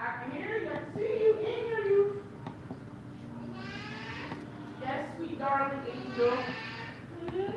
I can hear you. I can see you. And hear you. Yes, sweet darling angel. Mhm.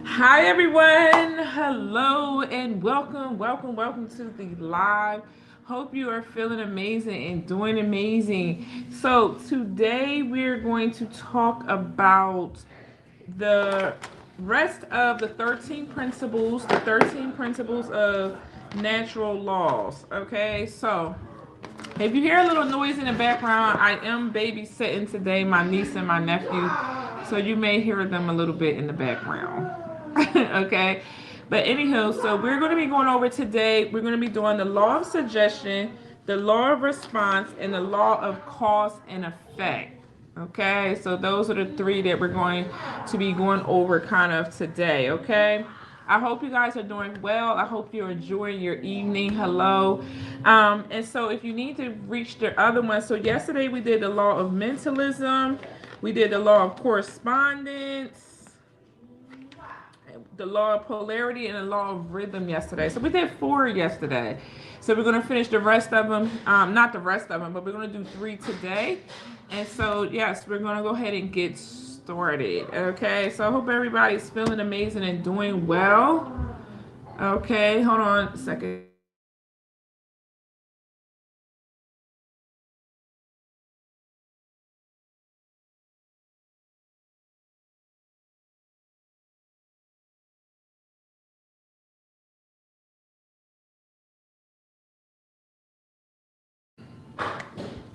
Hi everyone. Hello and welcome to the live. Hope you are feeling amazing and doing amazing. So today we're going to talk about the rest of the 13 principles of natural laws. Okay, so if you hear a little noise in the background, I am babysitting today my niece and my nephew, so you may hear them a little bit in the background. Okay, but anywho, so we're going to be going over today. We're going to be doing the law of suggestion, the law of response, and the law of cause and effect. Okay, so those are the three that we're going to be going over kind of today. Okay, I hope you guys are doing well. I hope you're enjoying your evening. Hello. And so if you need to reach the other one, so yesterday we did the law of mentalism, we did the law of correspondence, the law of polarity, and the law of rhythm yesterday. So we did 4 yesterday. So we're going to finish the rest of them. Not the rest of them, but we're going to do 3 today. And so, yes, we're going to go ahead and get started. Okay, so I hope everybody's feeling amazing and doing well. Okay, hold on a second.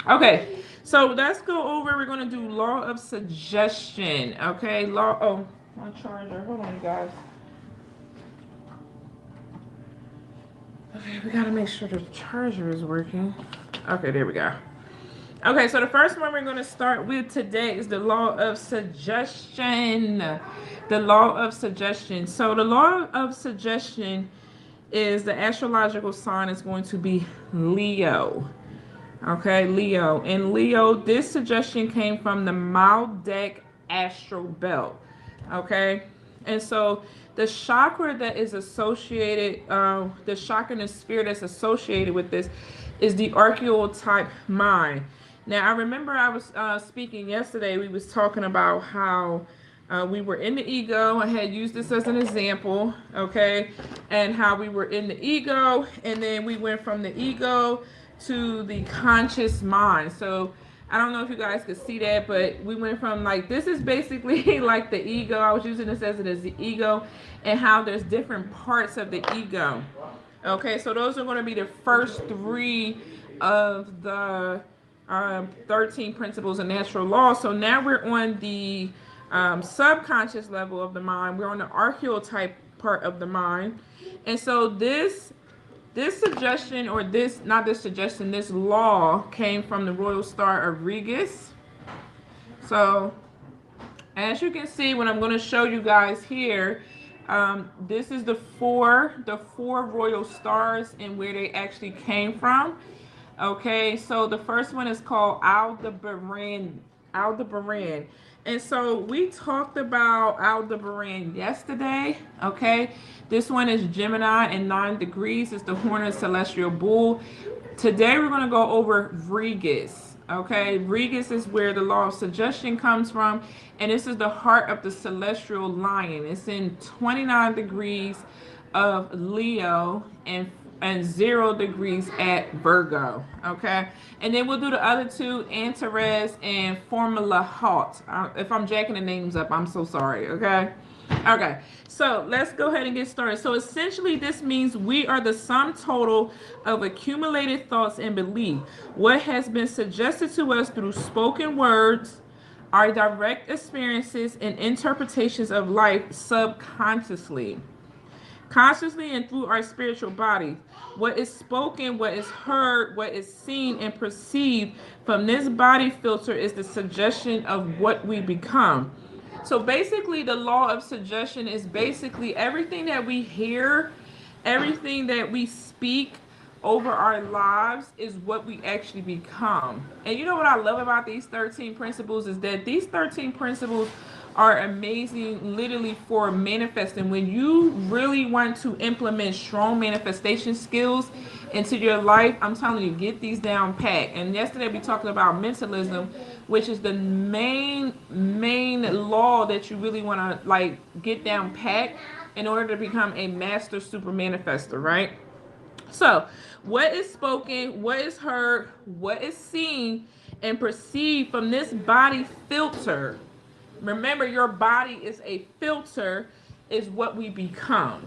Okay, so let's go over. We're going to do law of suggestion. Okay, oh, my charger. Hold on, you guys. Okay, we got to make sure the charger is working. Okay, there we go. Okay, so the first one we're going to start with today is the law of suggestion. The law of suggestion. So the law of suggestion is the astrological sign is going to be Leo. Okay, Leo. And Leo, this suggestion came from the Maldek astral belt. Okay, and so the chakra that is associated, the chakra and the spirit that's associated with this is the archetype mind. Now, I remember I was speaking yesterday, we was talking about how we were in the ego. I had used this as an example, okay, and how we were in the ego, and then we went from the ego to the conscious mind. So I don't know if you guys could see that, but we went from like, this is basically like the ego. I was using this as the ego, and how there's different parts of the ego. Okay, so those are going to be the first 3 of the 13 principles of natural law. So now we're on the subconscious level of the mind. We're on the archetype part of the mind. And so this suggestion, or this, not this suggestion, this law came from the royal star of Regis. So as you can see, what I'm going to show you guys here, this is the four royal stars and where they actually came from. Okay, so the first one is called Aldebaran. Aldebaran. And so we talked about Aldebaran yesterday. Okay, this one is Gemini and 9 degrees. It's the horn of celestial bull. Today we're going to go over Regis. Okay, Regis is where the law of suggestion comes from, and this is the heart of the celestial lion. It's in 29 degrees of Leo and 0 degrees at Virgo. Okay, and then we'll do the other 2, Antares and Formula Halt. If I'm jacking the names up, I'm so sorry. Okay, so let's go ahead and get started. So essentially this means we are the sum total of accumulated thoughts and belief, what has been suggested to us through spoken words, our direct experiences and interpretations of life subconsciously, consciously, and through our spiritual body. What is spoken, what is heard, what is seen and perceived from this body filter is the suggestion of what we become. So basically, the law of suggestion is basically everything that we hear, everything that we speak, over our lives is what we actually become. And you know what I love about these 13 principles is that these 13 principles are amazing literally for manifesting. When you really want to implement strong manifestation skills into your life, I'm telling you, get these down pat. And yesterday we talked about mentalism, which is the main law that you really want to like get down pat in order to become a master super manifester, right? So, what is spoken, what is heard, what is seen and perceived from this body filter? Remember, your body is a filter, is what we become.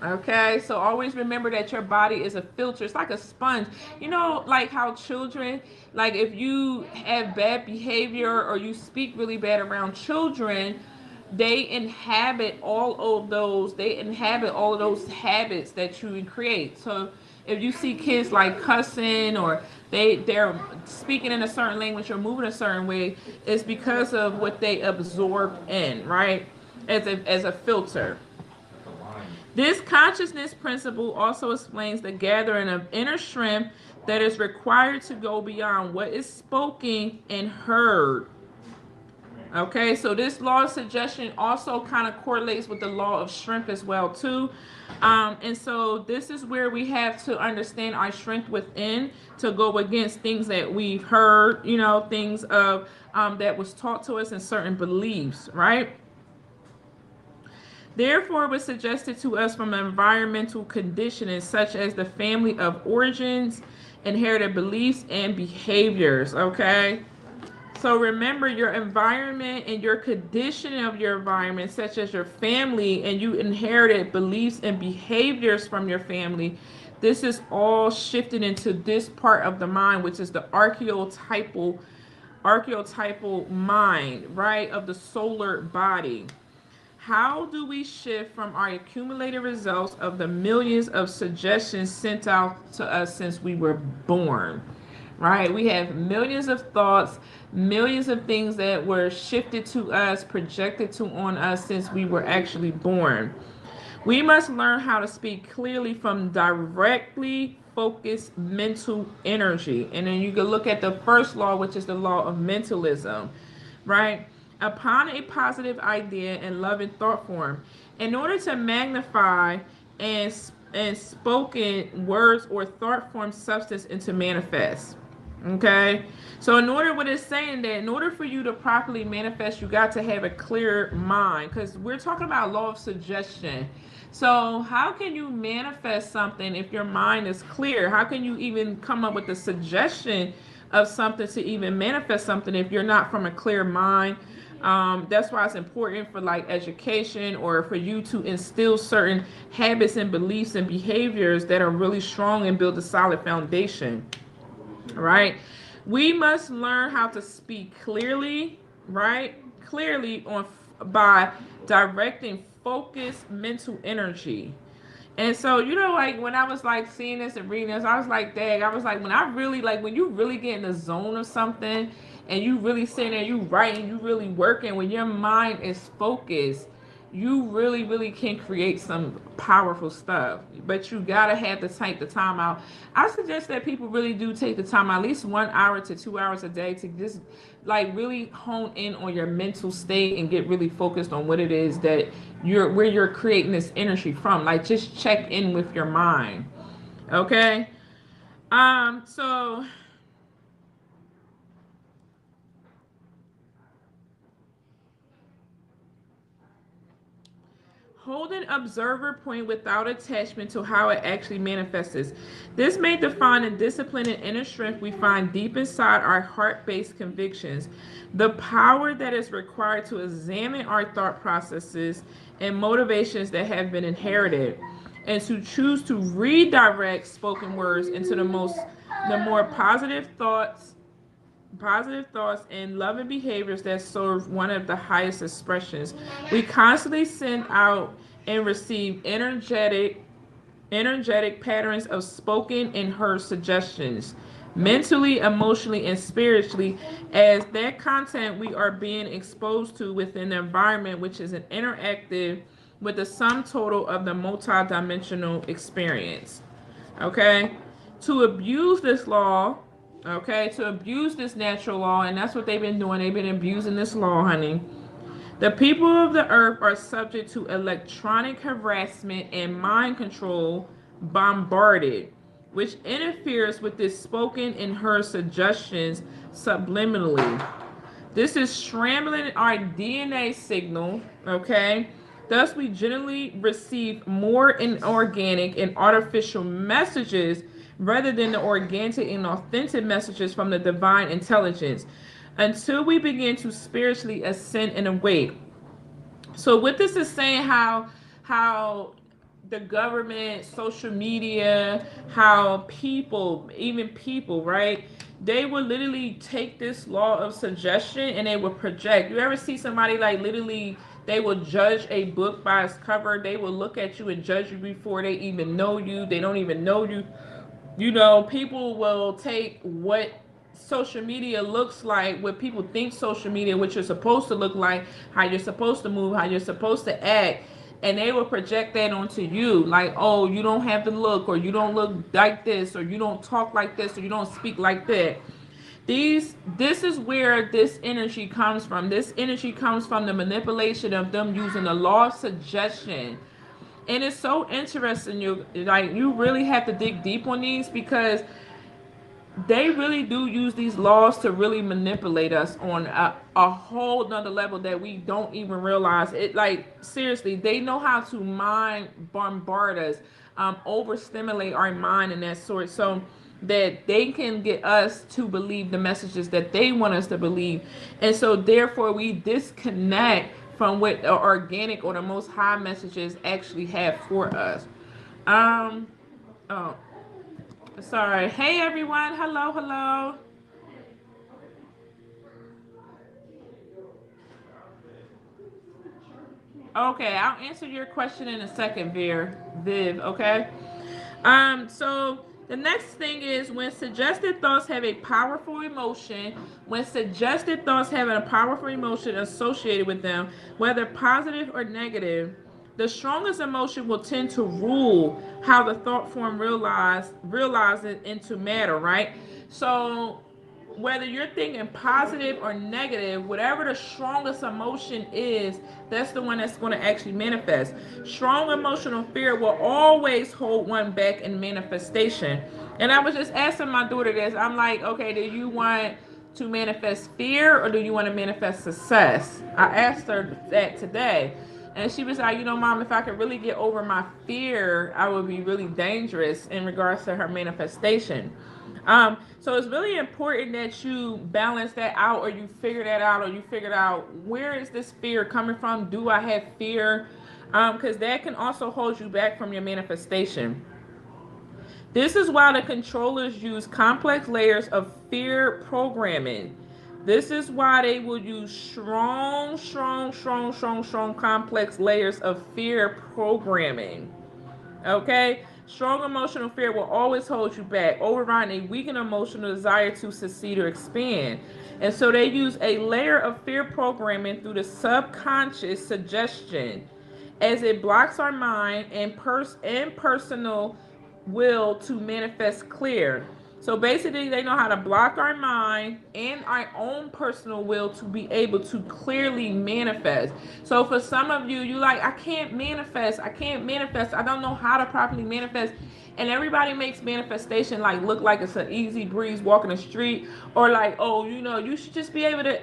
Okay, so always remember that your body is a filter. It's like a sponge. You know, like how children, like if you have bad behavior or you speak really bad around children, they inhabit all of those habits that you create. So if you see kids like cussing or they're speaking in a certain language or moving a certain way, it's because of what they absorb in, right? As a filter. This consciousness principle also explains the gathering of inner strength that is required to go beyond what is spoken and heard. Okay, so this law of suggestion also kind of correlates with the law of strength as well too. And so this is where we have to understand our strength within to go against things that we've heard, you know, things of that was taught to us in certain beliefs, right? Therefore, it was suggested to us from environmental conditioning such as the family of origins, inherited beliefs, and behaviors, okay? So remember your environment and your conditioning of your environment, such as your family, and you inherited beliefs and behaviors from your family. This is all shifted into this part of the mind, which is the archetypal mind, right, of the solar body. How do we shift from our accumulated results of the millions of suggestions sent out to us since we were born? Right? We have millions of thoughts, millions of things that were shifted to us, projected to on us since we were actually born. We must learn how to speak clearly from directly focused mental energy. And then you can look at the first law, which is the law of mentalism, right? Upon a positive idea and loving thought form, in order to magnify and spoken words or thought form substance into manifest. Okay, so in order, what it's saying that in order for you to properly manifest, you got to have a clear mind, because we're talking about law of suggestion. So how can you manifest something if your mind is clear? How can you even come up with a suggestion of something to even manifest something if you're not from a clear mind? That's why it's important for like education or for you to instill certain habits and beliefs and behaviors that are really strong and build a solid foundation, right? We must learn how to speak clearly, right? Clearly by directing focused mental energy. And so, you know, like when I was like seeing this and reading this, I was like, dang, I was like, when I really like when you really get in the zone of something and you really sitting there, you writing, you really working, when your mind is focused, you really, really can create some powerful stuff. But you gotta have to take the time out. I suggest that people really do take the time, at least 1 hour to 2 hours a day, to just like really hone in on your mental state and get really focused on what it is that where you're creating this energy from. Like just check in with your mind. Okay. So hold an observer point without attachment to how it actually manifests. This may define the discipline and inner strength we find deep inside our heart-based convictions, the power that is required to examine our thought processes and motivations that have been inherited, and to choose to redirect spoken words into the more positive thoughts and loving behaviors that serve one of the highest expressions. We constantly send out and receive energetic patterns of spoken and heard suggestions, mentally, emotionally, and spiritually, as that content we are being exposed to within the environment, which is an interactive with the sum total of the multidimensional experience. Okay? To abuse this law, okay, to abuse this natural law, and that's what they've been doing. They've been abusing this law, honey. The people of the earth are subject to electronic harassment and mind control bombarded, which interferes with this spoken and heard suggestions subliminally. This is scrambling our DNA signal, okay? Thus, we generally receive more inorganic and artificial messages rather than the organic and authentic messages from the divine intelligence until we begin to spiritually ascend and awake. So what this is saying, how the government, social media, how people, even people, right? They will literally take this law of suggestion and they will project. You ever see somebody like literally they will judge a book by its cover. They will look at you and judge you before they even know you. They don't even know you. You know, people will take what social media looks like, what people think social media, what you're supposed to look like, how you're supposed to move, how you're supposed to act, and they will project that onto you. Like, oh, you don't have the look, or you don't look like this, or you don't talk like this, or you don't speak like that. This is where this energy comes from. This energy comes from the manipulation of them using the law of suggestion. And it's so interesting. You really have to dig deep on these, because they really do use these laws to really manipulate us on a whole nother level that we don't even realize it. Like, seriously, they know how to mind bombard us, overstimulate our mind and that sort, so that they can get us to believe the messages that they want us to believe. And so therefore we disconnect from what the organic or the most high messages actually have for us. Oh, sorry. Hey everyone. Hello, hello. Okay, I'll answer your question in a second, Viv, okay? So the next thing is, when suggested thoughts have a powerful emotion, when suggested thoughts have a powerful emotion associated with them, whether positive or negative, the strongest emotion will tend to rule how the thought form realizes into matter, right? So whether you're thinking positive or negative, whatever the strongest emotion is, that's the one that's going to actually manifest. Strong emotional fear will always hold one back in manifestation. And I was just asking my daughter this. I'm like, okay, do you want to manifest fear or do you want to manifest success? I asked her that today. And she was like, Mom, if I could really get over my fear, I would be really dangerous in regards to her manifestation. So it's really important that you balance that out, or you figure that out, or you figure out, where is this fear coming from? Do I have fear? Because that can also hold you back from your manifestation. This is why the controllers use complex layers of fear programming. This is why they will use strong, complex layers of fear programming. Okay? Strong emotional fear will always hold you back, overriding a weakened emotional desire to succeed or expand. And so they use a layer of fear programming through the subconscious suggestion, as it blocks our mind and personal will to manifest clear. So basically, they know how to block our mind and our own personal will to be able to clearly manifest. So for some of you, you like, I can't manifest. I don't know how to properly manifest. And everybody makes manifestation like look like it's an easy breeze walking the street, or like, oh, you should just be able to,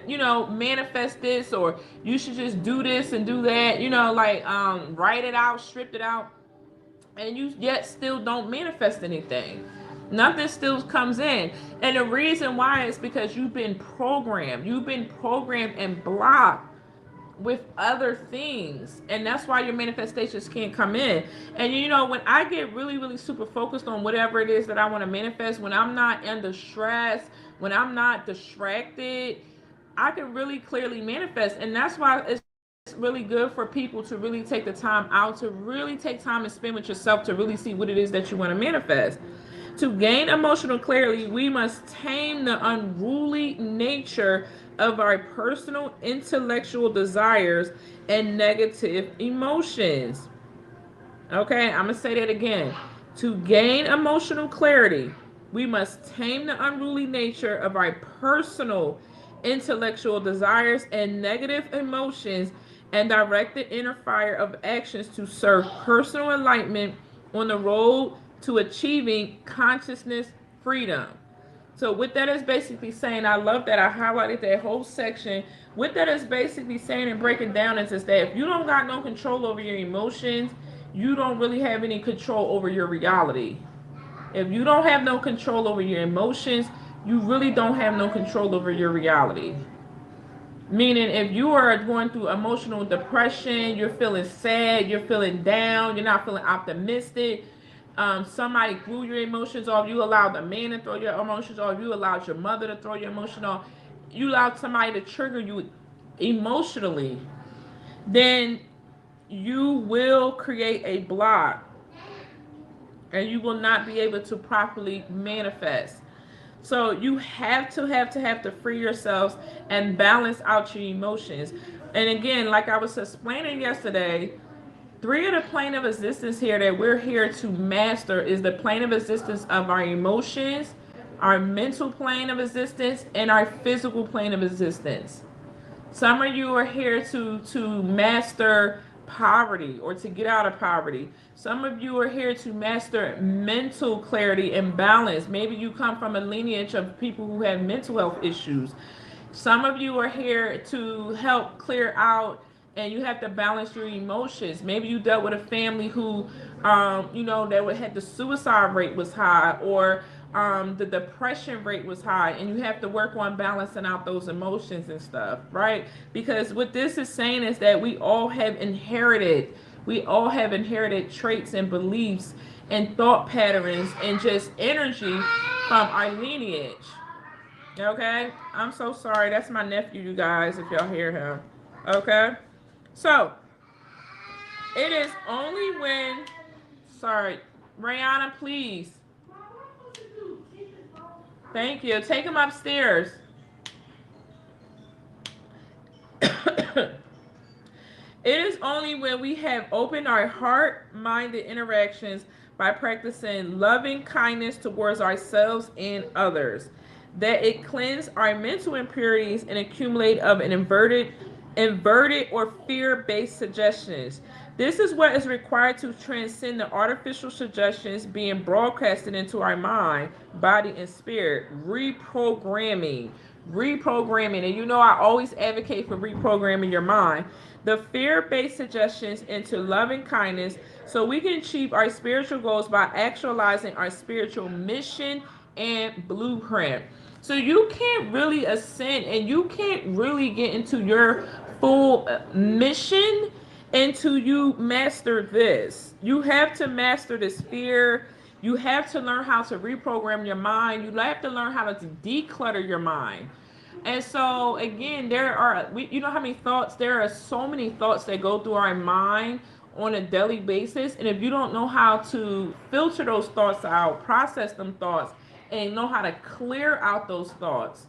manifest this, or you should just do this and do that, like write it out, strip it out, and you yet still don't manifest anything. Nothing still comes in. And the reason why is because you've been programmed. You've been programmed and blocked with other things. And that's why your manifestations can't come in. And when I get really, really super focused on whatever it is that I want to manifest, when I'm not under stress, when I'm not distracted, I can really clearly manifest. And that's why it's really good for people to really take the time out, to really take time and spend with yourself, to really see what it is that you want to manifest. To gain emotional clarity, we must tame the unruly nature of our personal intellectual desires and negative emotions. Okay, I'm going to say that again. To gain emotional clarity, We must tame the unruly nature of our personal intellectual desires and negative emotions and direct the inner fire of actions to serve personal enlightenment on the road to achieving consciousness freedom. So what that is basically saying, I love that I highlighted that whole section. What that is basically saying and breaking down is that if you don't got no control over your emotions, you don't really have any control over your reality. If you don't have no control over your emotions, you really don't have no control over your reality. Meaning, if you are going through emotional depression, you're feeling sad, you're feeling down, you're not feeling optimistic, somebody threw your emotions off, you allowed a man to throw your emotions off, you allowed your mother to throw your emotion off, you allowed somebody to trigger you emotionally, then you will create a block and you will not be able to properly manifest. So you have to free yourselves and balance out your emotions. And again, like I was explaining yesterday, 3 of the plane of existence here that we're here to master is the plane of existence of our emotions, our mental plane of existence, and our physical plane of existence. Some of you are here to master poverty or to get out of poverty. Some of you are here to master mental clarity and balance. Maybe you come from a lineage of people who have mental health issues. Some of you are here to help clear out and you have to balance your emotions. Maybe you dealt with a family who, that had the suicide rate was high, or the depression rate was high, and you have to work on balancing out those emotions and stuff, right? Because what this is saying is that we all have inherited traits and beliefs and thought patterns and just energy from our lineage. Okay? I'm so sorry. That's my nephew, you guys, if y'all hear him. Okay? So, it is only when... Sorry. Rihanna, please. Thank you. Take him upstairs. It is only when we have opened our heart-minded interactions by practicing loving kindness towards ourselves and others that it cleanses our mental impurities and accumulate of an inverted or fear-based suggestions. This is what is required to transcend the artificial suggestions being broadcasted into our mind, body, and spirit. Reprogramming. And you know I always advocate for reprogramming your mind. The fear-based suggestions into loving kindness so we can achieve our spiritual goals by actualizing our spiritual mission and blueprint. So you can't really ascend and you can't really get into your full mission until you master this. You have to master this fear. You have to learn how to reprogram your mind. You have to learn how to declutter your mind. And so again, you know how many thoughts, there are so many thoughts that go through our mind on a daily basis. And if you don't know how to filter those thoughts out, process them thoughts, and know how to clear out those thoughts,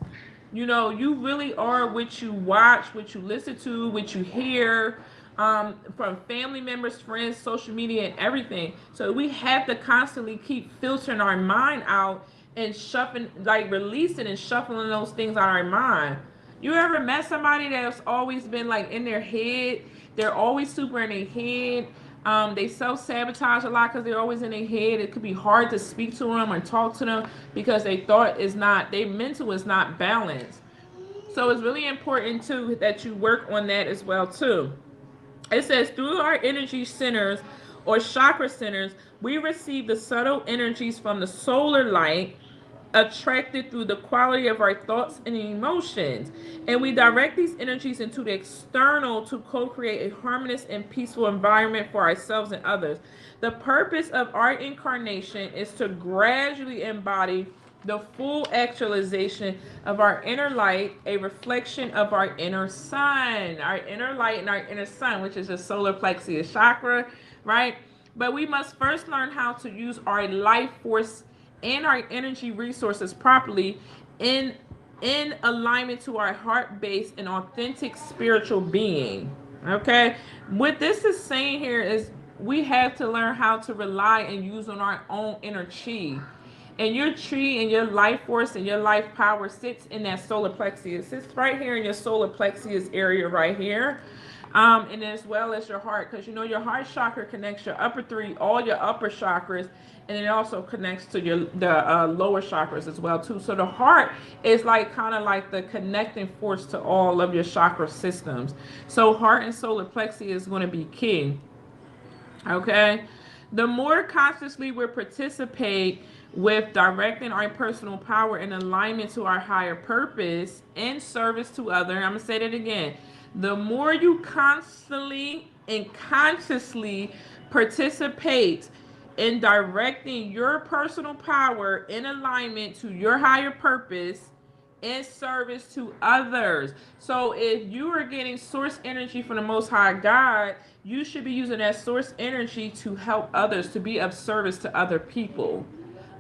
you really are what you watch, what you listen to, what you hear, from family members, friends, social media, and everything. So we have to constantly keep filtering our mind out and shuffling, like releasing and shuffling those things out of our mind. You ever met somebody that's always been like in their head? They're always super in their head. They self-sabotage a lot because they're always in their head. It could be hard to speak to them or talk to them because their mental is not balanced. So it's really important too that you work on that as well too. It says, through our energy centers or chakra centers, we receive the subtle energies from the solar light attracted through the quality of our thoughts and emotions. And we direct these energies into the external to co-create a harmonious and peaceful environment for ourselves and others. The purpose of our incarnation is to gradually embody the full actualization of our inner light, a reflection of our inner sun, our inner light and our inner sun, which is the solar plexus chakra, right? But we must first learn how to use our life force and our energy resources properly in alignment to our heart-based and authentic spiritual being. Okay? What this is saying here is we have to learn how to rely and use on our own inner chi. And your tree and your life force and your life power sits in that solar plexus. It sits right here in your solar plexus area right here. And as well as your heart, because you know your heart chakra connects your upper three, all your upper chakras, and it also connects to your lower chakras as well too. So the heart is like kind of like the connecting force to all of your chakra systems. So heart and solar plexus is going to be key. Okay, the more consciously we participate with directing our personal power in alignment to our higher purpose in service to other, I'm gonna say that again. The more you constantly and consciously participate in directing your personal power in alignment to your higher purpose in service to others. So if you are getting source energy from the Most High God, you should be using that source energy to help others, to be of service to other people.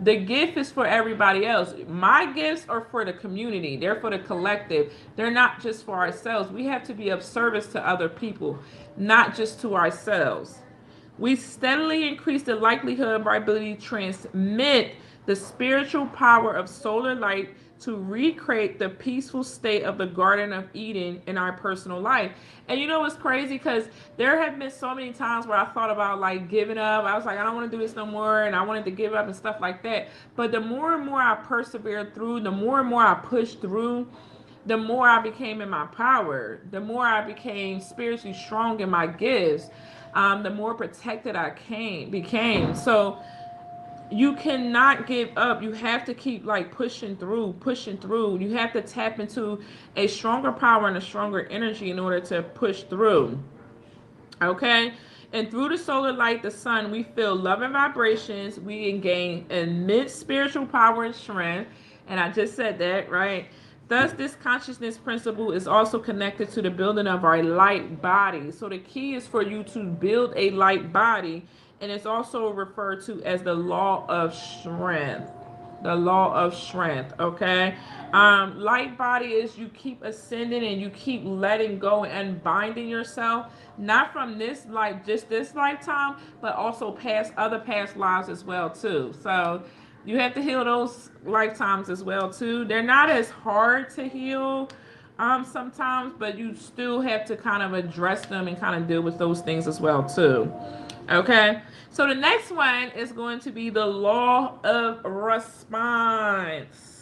The gift is for everybody else. My gifts are for the community. They're for the collective. They're not just for ourselves. We have to be of service to other people, not just to ourselves. We steadily increase the likelihood of our ability to transmit the spiritual power of solar light to recreate the peaceful state of the Garden of Eden in our personal life. And you know what's crazy? Because there have been so many times where I thought about like giving up. I was like, I don't want to do this no more. And I wanted to give up and stuff like that. But the more and more I persevered through, the more and more I pushed through, the more I became in my power, the more I became spiritually strong in my gifts, the more protected I became. So you cannot give up. You have to keep like pushing through. You have to tap into a stronger power and a stronger energy in order to push through. Okay? And through the solar light, the sun, we feel love and vibrations. We gain immense spiritual power and strength. And I just said that, right? Thus, this consciousness principle is also connected to the building of our light body. So the key is for you to build a light body, and it's also referred to as the law of strength. The law of strength, okay? Light body is you keep ascending and you keep letting go and binding yourself, not from this life, just this lifetime, but also other past lives as well too. So you have to heal those lifetimes as well too. They're not as hard to heal sometimes, but you still have to kind of address them and kind of deal with those things as well too. Okay, so the next one is going to be the law of response.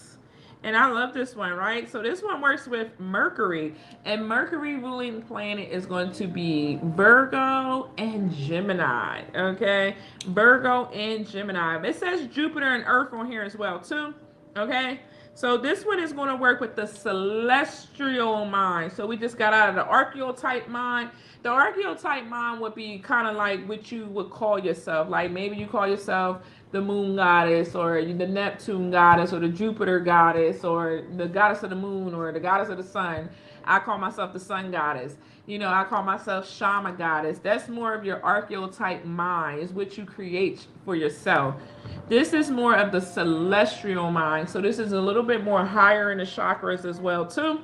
And I love this one, right? So this one works with Mercury. And Mercury ruling planet is going to be Virgo and Gemini. Okay, Virgo and Gemini. It says Jupiter and Earth on here as well too. Okay, so this one is going to work with the celestial mind. So we just got out of the archetype mind. The archetype mind would be kind of like what you would call yourself. Like maybe you call yourself the moon goddess, or the Neptune goddess, or the Jupiter goddess, or the goddess of the moon, or the goddess of the sun. I call myself the sun goddess. You know, I call myself Shama goddess. That's more of your archetype mind, is what you create for yourself. This is more of the celestial mind. So this is a little bit more higher in the chakras as well too.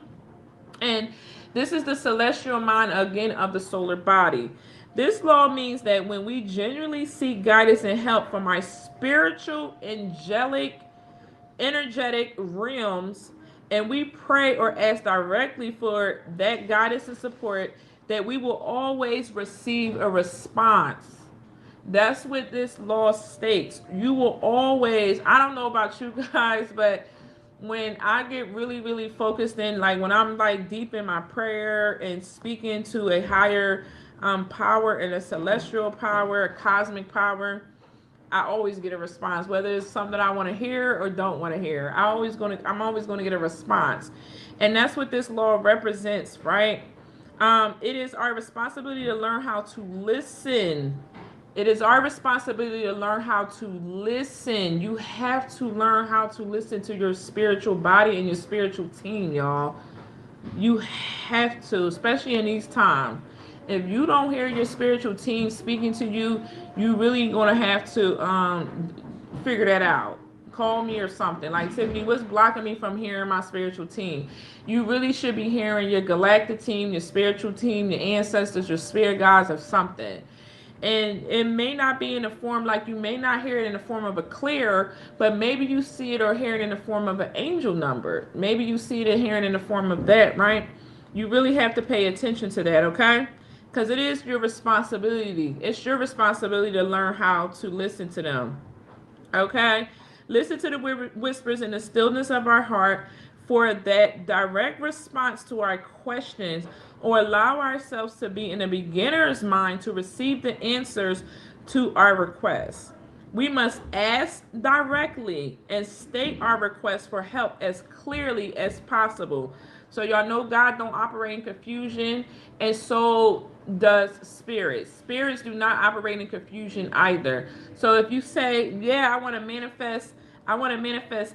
And this is the celestial mind, again, of the solar body. This law means that when we genuinely seek guidance and help from our spiritual, angelic, energetic realms, and we pray or ask directly for that guidance and support, that we will always receive a response. That's what this law states. You will always, I don't know about you guys, but when I get really, really focused in, like when I'm like deep in my prayer and speaking to a higher power and a celestial power, a cosmic power, I always get a response, whether it's something I want to hear or don't want to hear. I'm always going to get a response. And that's what this law represents, right? It is our responsibility to learn how to listen. It is our responsibility to learn how to listen. You have to learn how to listen to your spiritual body and your spiritual team, y'all. You have to, especially in these times. If you don't hear your spiritual team speaking to you, you really gonna have to figure that out. Call me or something. Like, Tiffany, what's blocking me from hearing my spiritual team? You really should be hearing your galactic team, your spiritual team, your ancestors, your spirit guides, or something. And it may not be in the form, like you may not hear it in the form of a clear, but maybe you see it or hear it in the form of an angel number. Maybe you see it and hear it in the form of that, right? You really have to pay attention to that, okay? Because it is your responsibility. It's your responsibility to learn how to listen to them, okay? Listen to the whispers in the stillness of our heart for that direct response to our questions, or allow ourselves to be in a beginner's mind to receive the answers to our requests. We must ask directly and state our requests for help as clearly as possible. So y'all know God don't operate in confusion, and so does spirits. Spirits do not operate in confusion either. So if you say, yeah, I want to manifest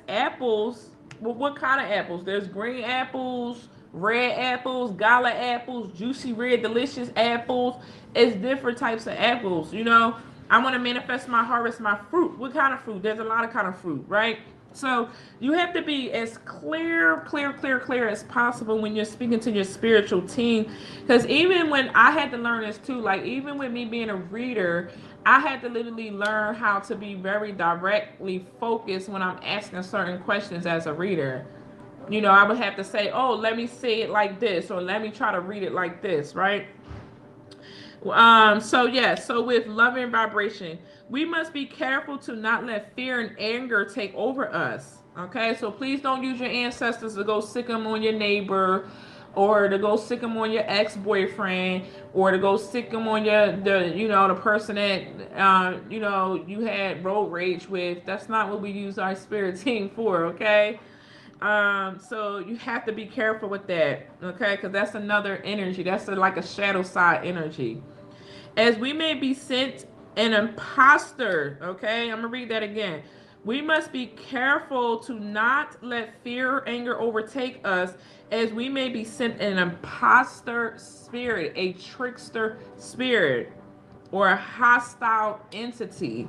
apples. Well, what kind of apples? There's green apples, red apples, gala apples, juicy red delicious apples. It's different types of apples, you know. I want to manifest my harvest, my fruit. What kind of fruit? There's a lot of kind of fruit, right? So you have to be as clear as possible when you're speaking to your spiritual team. Because even when I had to learn this too, like even with me being a reader, I had to literally learn how to be very directly focused when I'm asking certain questions as a reader. You know, I would have to say, oh, let me say it like this, or let me try to read it like this, right? So with loving vibration, we must be careful to not let fear and anger take over us. Okay, so please don't use your ancestors to go sick them on your neighbor, or to go sick them on your ex-boyfriend, or to go sick them on the person that you had road rage with. That's not what we use our spirit team for. Okay. So you have to be careful with that, okay? Because that's another energy. That's like a shadow side energy. As we may be sent an imposter, okay? I'm gonna read that again. We must be careful to not let fear or anger overtake us, as we may be sent an imposter spirit, a trickster spirit, or a hostile entity.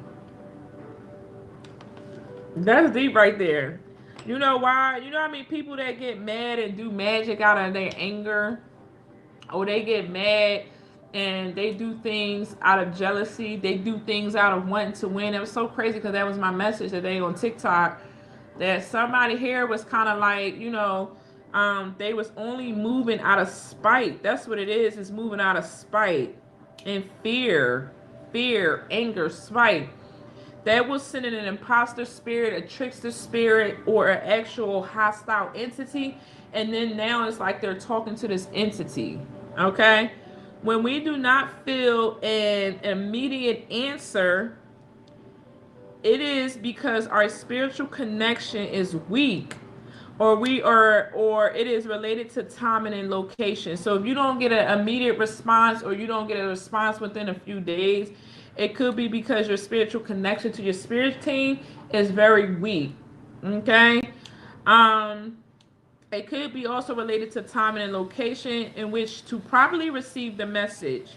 That's deep right there. You know why? You know how many people that get mad and do magic out of their anger? Or they get mad and they do things out of jealousy. They do things out of wanting to win. It was so crazy because that was my message today on TikTok. That somebody here was kind of like, they was only moving out of spite. That's what it is. It's moving out of spite and fear, anger, spite. That was sending an imposter spirit, a trickster spirit, or an actual hostile entity. And then now it's like they're talking to this entity. Okay? When we do not feel an immediate answer, it is because our spiritual connection is weak, or it is related to timing and location. So if you don't get an immediate response, or you don't get a response within a few days, it could be because your spiritual connection to your spirit team is very weak. Okay? It could be also related to timing and location in which to properly receive the message.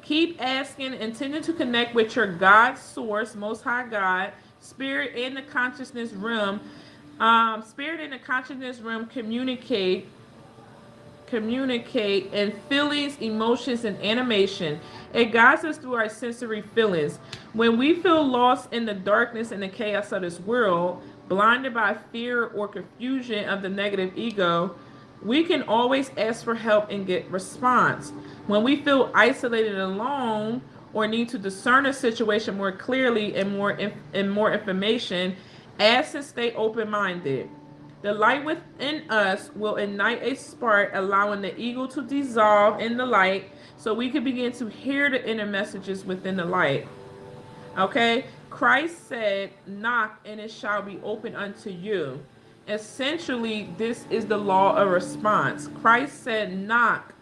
Keep asking, intending to connect with your God source, Most High God, spirit in the consciousness realm. Spirit in the consciousness realm communicate and feelings, emotions, and animation. It guides us through our sensory feelings. When we feel lost in the darkness and the chaos of this world, blinded by fear or confusion of the negative ego, we can always ask for help and get response. When we feel isolated and alone, or need to discern a situation more clearly and more information, ask and stay open-minded. The light within us will ignite a spark, allowing the ego to dissolve in the light, so we can begin to hear the inner messages within the light. Okay? Christ said, knock and it shall be open unto you. Essentially, this is the law of response. Christ said, knock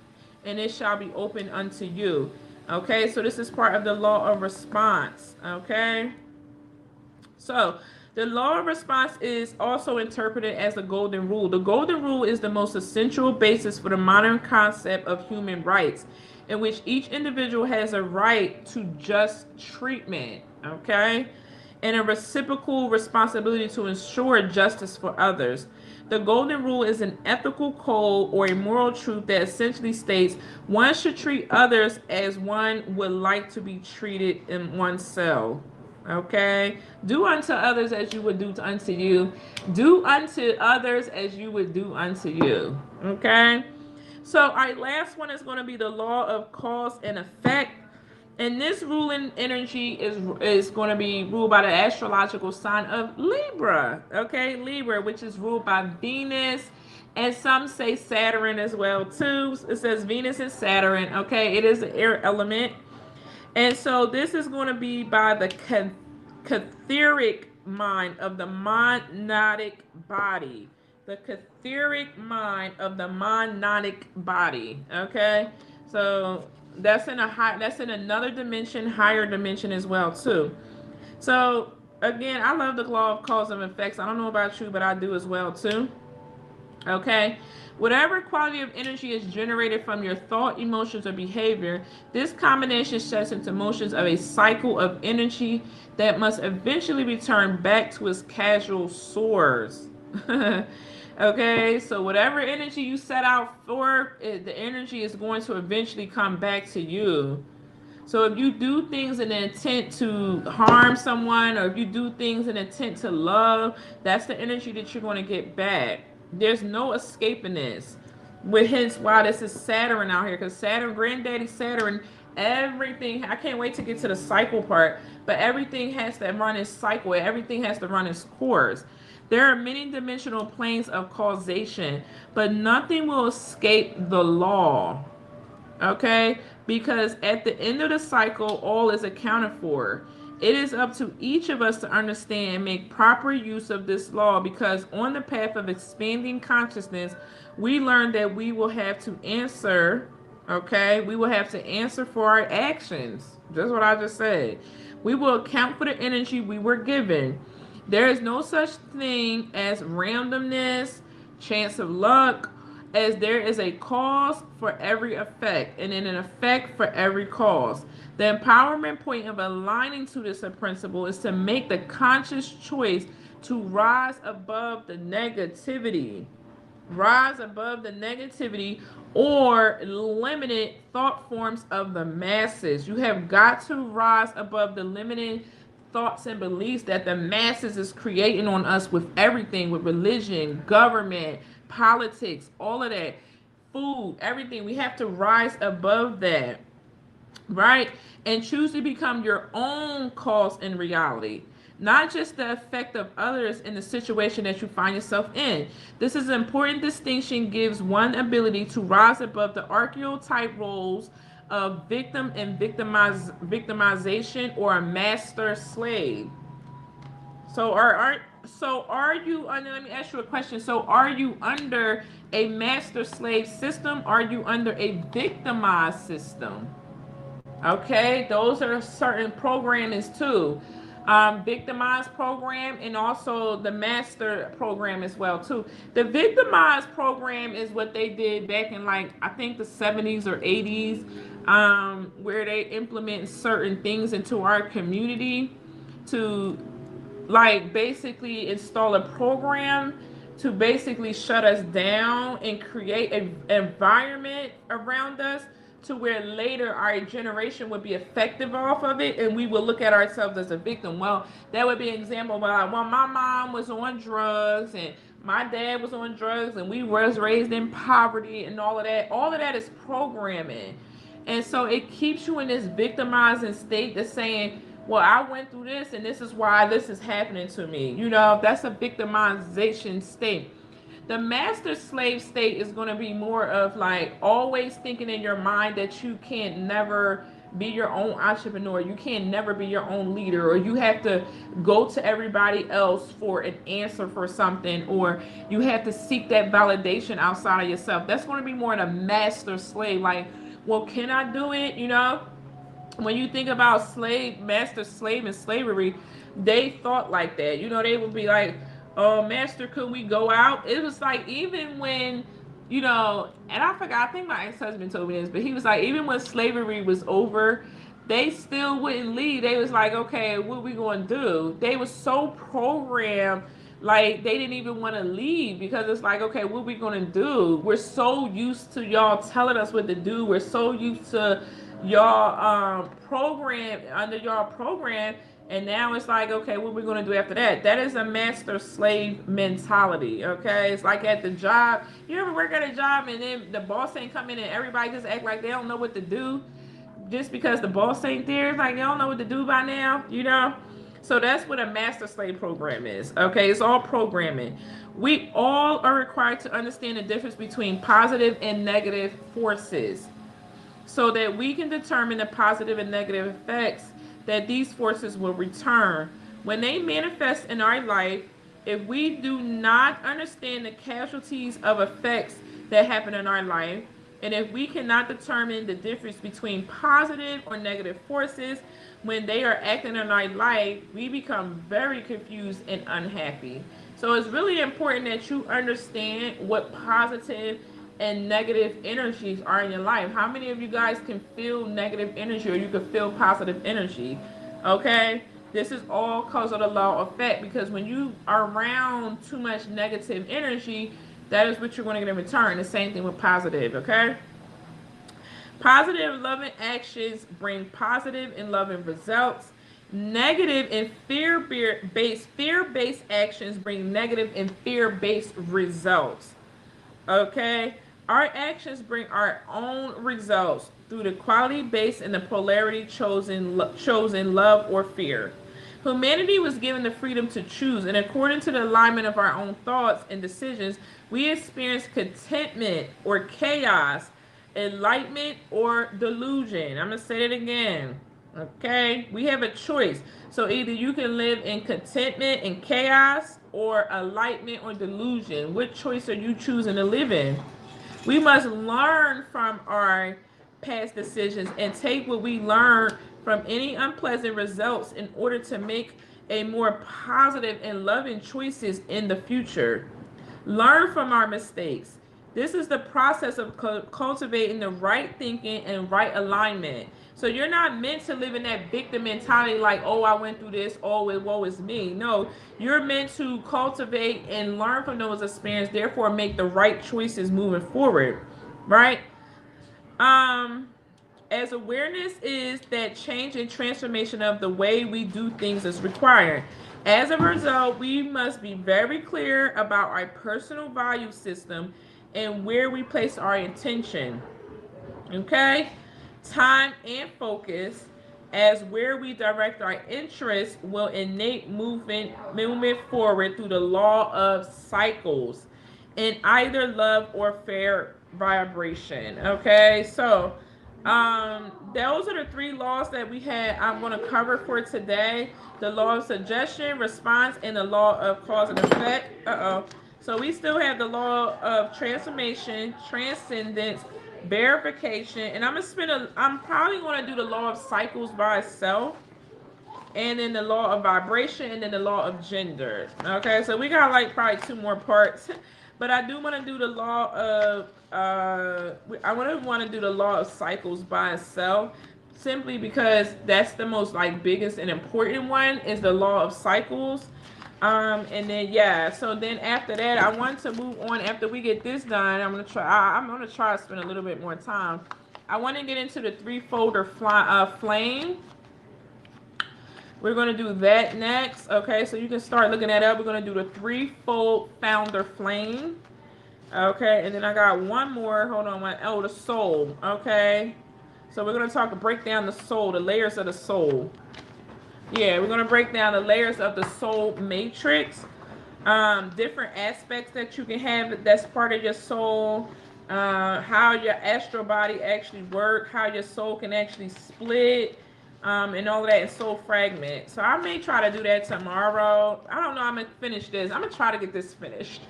and it shall be open unto you. Okay? So this is part of the law of response. Okay? So the law of response is also interpreted as the golden rule. The golden rule is the most essential basis for the modern concept of human rights, in which each individual has a right to just treatment, okay, and a reciprocal responsibility to ensure justice for others. The golden rule is an ethical code or a moral truth that essentially states one should treat others as one would like to be treated in oneself. Okay? Do unto others as you would do unto you. Do unto others as you would do unto you. Okay? So our last one is going to be the law of cause and effect. And this ruling energy is going to be ruled by the astrological sign of Libra. Okay, Libra, which is ruled by Venus, and some say Saturn as well too. It says Venus and Saturn. Okay, it is an air element, and so this is going to be by the catheric mind of the monadic body. The catheric mind of the monadic body. Okay, so that's in another dimension, higher dimension as well too. So again, I love the law of cause and effects. I don't know about you, but I do as well too. Okay, whatever quality of energy is generated from your thought, emotions, or behavior, this combination sets into motions of a cycle of energy that must eventually return back to its casual source. Okay, so whatever energy you set out for, the energy is going to eventually come back to you. So if you do things in the intent to harm someone, or if you do things in intent to love, that's the energy that you're going to get back. There's no escaping this. Hence why this is Saturn out here, because Saturn, granddaddy Saturn, everything, I can't wait to get to the cycle part, but everything has to run its cycle. Everything has to run its course. There are many dimensional planes of causation, but nothing will escape the law. Okay? Because at the end of the cycle, all is accounted for. It is up to each of us to understand and make proper use of this law, because on the path of expanding consciousness, we learn that we will have to answer, okay? We will have to answer for our actions. Just what I just said. We will account for the energy we were given. There is no such thing as randomness, chance of luck, as there is a cause for every effect and then an effect for every cause. The empowerment point of aligning to this principle is to make the conscious choice to rise above the negativity. Rise above the negativity or limited thought forms of the masses. You have got to rise above the limited thoughts and beliefs that the masses is creating on us with everything, with religion, government, politics, all of that, food, everything. We have to rise above that, right? And choose to become your own cause in reality, not just the effect of others in the situation that you find yourself in. This is an important distinction, gives one ability to rise above the archetype roles of victim and victimization, or a master slave. So are you under, let me ask you a question. So are you under a master slave system? Are you under a victimized system? Okay, those are certain programmings too. Victimized program and also the master program as well too. The victimized program is what they did back in, like, I think the 70s or 80s, where they implement certain things into our community to, like, basically install a program to basically shut us down and create an environment around us to where later our generation would be effective off of it, and we will look at ourselves as a victim. Well, that would be an example of, like, well, my mom was on drugs and my dad was on drugs and we was raised in poverty and all of that. All of that is programming. And so it keeps you in this victimizing state that's saying, well, I went through this and this is why this is happening to me. You know, that's a victimization state. The master slave state is going to be more of, like, always thinking in your mind that you can't never be your own entrepreneur. You can't never be your own leader, or you have to go to everybody else for an answer for something, or you have to seek that validation outside of yourself. That's going to be more the master slave. Like, well, can I do it? You know, when you think about master slave and slavery, they thought like that. You know, they would be like, oh, master, could we go out? It was like, even when, you know, and I forgot, I think my ex-husband told me this, but he was like, even when slavery was over, they still wouldn't leave. They was like, okay, what we going to do? They was so programmed Like, they didn't even want to leave because it's like, okay, what we going to do? We're so used to y'all telling us what to do. We're so used to y'all program, under y'all program. And now it's like, okay, what we going to do after that? That is a master slave mentality, okay? It's like at the job. You ever work at a job and then the boss ain't come in and everybody just act like they don't know what to do just because the boss ain't there? It's like they don't know what to do by now, you know? So that's what a master slave program is, okay? It's all programming. We all are required to understand the difference between positive and negative forces so that we can determine the positive and negative effects that these forces will return. When they manifest in our life, if we do not understand the casualties of effects that happen in our life, and if we cannot determine the difference between positive or negative forces when they are acting in our life, we become very confused and unhappy. So it's really important that you understand what positive and negative energies are in your life. How many of you guys can feel negative energy or you can feel positive energy? Okay? This is all because of the law of effect, because when you are around too much negative energy, that is what you're going to get in return. The same thing with positive, okay? Positive loving actions bring positive and loving results. Negative and fear-based actions bring negative and fear-based results. Okay? Our actions bring our own results through the quality based and the polarity chosen love or fear. Humanity was given the freedom to choose, and according to the alignment of our own thoughts and decisions, we experience contentment or chaos, enlightenment or delusion. I'm going to say it again. Okay? We have a choice. So either you can live in contentment and chaos or enlightenment or delusion. What choice are you choosing to live in? We must learn from our past decisions and take what we learn from any unpleasant results in order to make a more positive and loving choices in the future. Learn from our mistakes. This is the process of cultivating the right thinking and right alignment. So you're not meant to live in that victim mentality like, oh, I went through this, oh, woe is me. No, you're meant to cultivate and learn from those experiences, therefore make the right choices moving forward, right? As awareness is that change and transformation of the way we do things is required. As a result, we must be very clear about our personal value system and where we place our intention. Okay? Time and focus as where we direct our interest will innate movement forward through the law of cycles in either love or fair vibration. Okay? So, those are the three laws that we had. I'm going to cover for today: the law of suggestion, response, and the law of cause and effect. So we still have the law of transformation, transcendence, verification, and I'm probably going to do the law of cycles by itself, and then the law of vibration, and then the law of gender. Okay, so we got like probably two more parts. But I do want to do the law of I want to do the law of cycles by itself, simply because that's the most like biggest and important one is the law of cycles. And then yeah, so then after that, I want to move on. After we get this done, I'm gonna try to spend a little bit more time. I want to get into the three-folder flame. We're going to do that next. Okay, so you can start looking that up. We're going to do the threefold founder flame. Okay, and then I got one more. Hold on. Oh, the soul. Okay, so we're going to break down the soul, the layers of the soul. Yeah, we're going to break down the layers of the soul matrix. Different aspects that you can have that's part of your soul. How your astral body actually works. How your soul can actually split. And all of that in soul fragment. So I may try to do that tomorrow. I don't know. I'm gonna finish this. I'm gonna try to get this finished.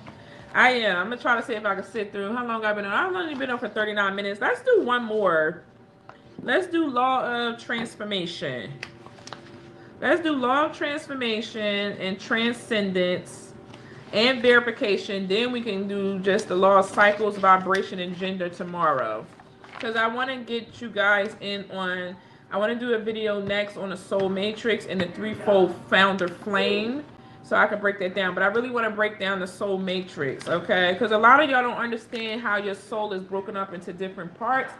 I am. I'm gonna try to see if I can sit through. How long I've been on? I've only been on for 39 minutes. Let's do one more. Let's do law of transformation. Let's do law of transformation and transcendence and verification. Then we can do just the law of cycles, vibration, and gender tomorrow. Because I want to get you guys in on. I want to do a video next on the soul matrix and the threefold founder flame. so I can break that down. But I really want to break down the soul matrix, okay? Because a lot of y'all don't understand how your soul is broken up into different parts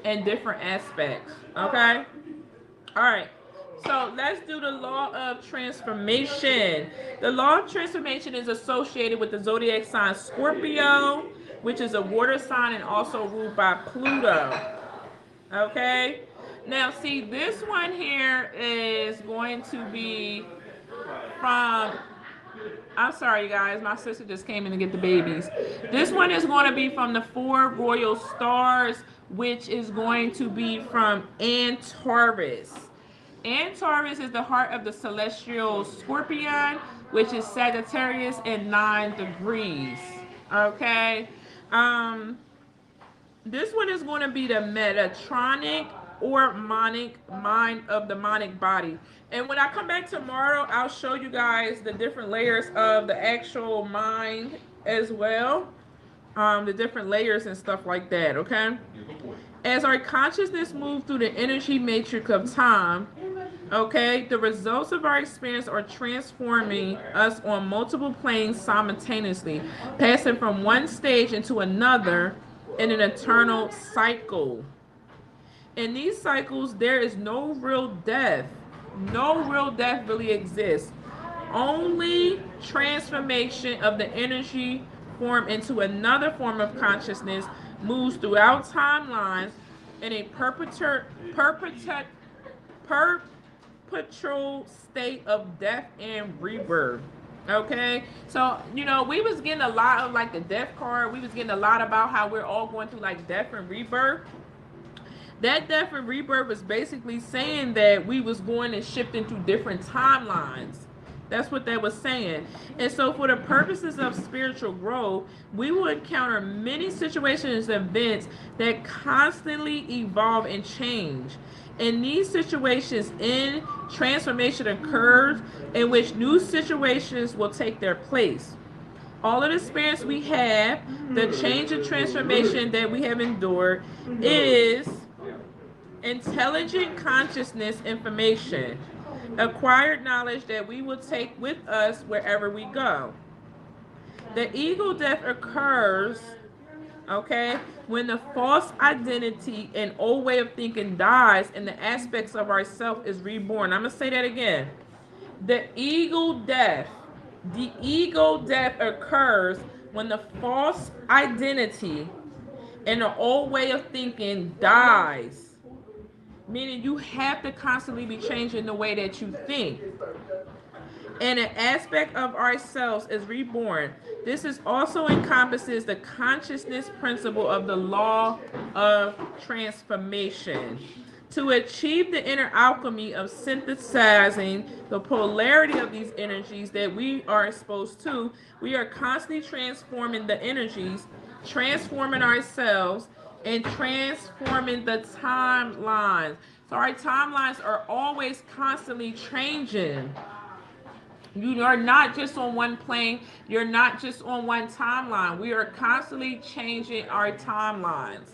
and different aspects, okay? All right. So let's do the law of transformation. The law of transformation is associated with the zodiac sign Scorpio, which is a water sign and also ruled by Pluto. Okay. Now, see, this one here is going to be from, I'm sorry, you guys. My sister just came in to get the babies. This one is going to be from the 4 royal stars, which is going to be from Antaurus. Antaurus is the heart of the celestial scorpion, which is Sagittarius and 9 degrees. Okay. This one is going to be the Metatronic or Monic mind of the Monic body. And when I come back tomorrow, I'll show you guys the different layers of the actual mind as well. The different layers and stuff like that, okay? As our consciousness moves through the energy matrix of time, okay, the results of our experience are transforming us on multiple planes simultaneously, passing from one stage into another in an eternal cycle. In these cycles, there is no real death. No real death really exists. Only transformation of the energy form into another form of consciousness moves throughout timelines in a perpetual state of death and rebirth. Okay, so you know, we was getting a lot of like the death card. We was getting a lot about how we're all going through like death and rebirth. That death and rebirth was basically saying that we was going and shifting through different timelines. That's what that was saying. And so for the purposes of spiritual growth, we will encounter many situations and events that constantly evolve and change. In these situations, in transformation occurs in which new situations will take their place. All of the experience we have, the change and transformation that we have endured is intelligent consciousness information, acquired knowledge that we will take with us wherever we go. The ego death occurs, okay, when the false identity and old way of thinking dies and the aspects of ourself is reborn. I'm going to say that again. The ego death occurs when the false identity and the old way of thinking dies. Meaning you have to constantly be changing the way that you think. And an aspect of ourselves is reborn. This is also encompasses the consciousness principle of the law of transformation. To achieve the inner alchemy of synthesizing the polarity of these energies that we are exposed to, we are constantly transforming the energies, transforming ourselves, and transforming the timelines. So our timelines are always constantly changing. You are not just on one plane. You're not just on one timeline. We are constantly changing our timelines.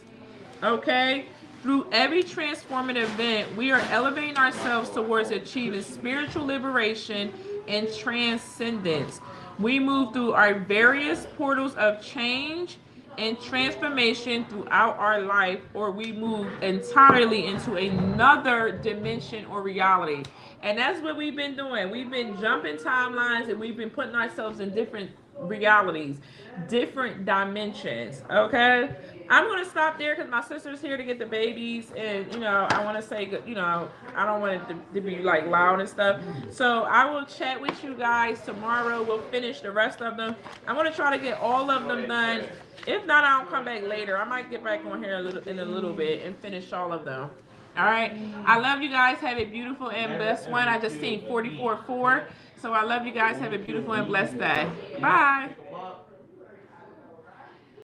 Okay? Through every transformative event, we are elevating ourselves towards achieving spiritual liberation and transcendence. We move through our various portals of change and transformation throughout our life, or we move entirely into another dimension or reality. And that's what we've been doing. We've been jumping timelines and we've been putting ourselves in different realities, different dimensions. Okay, I'm going to stop there because my sister's here to get the babies, and you know, I want to say, you know, I don't want it to be like loud and stuff. So I will chat with you guys tomorrow. We'll finish the rest of them. I'm going to try to get all of them done. If not, I'll come back later. I might get back on here in a little bit and finish all of them. All right. I love you guys. Have a beautiful and blessed one. I just seen 44-4. So I love you guys. Have a beautiful and blessed day. Bye.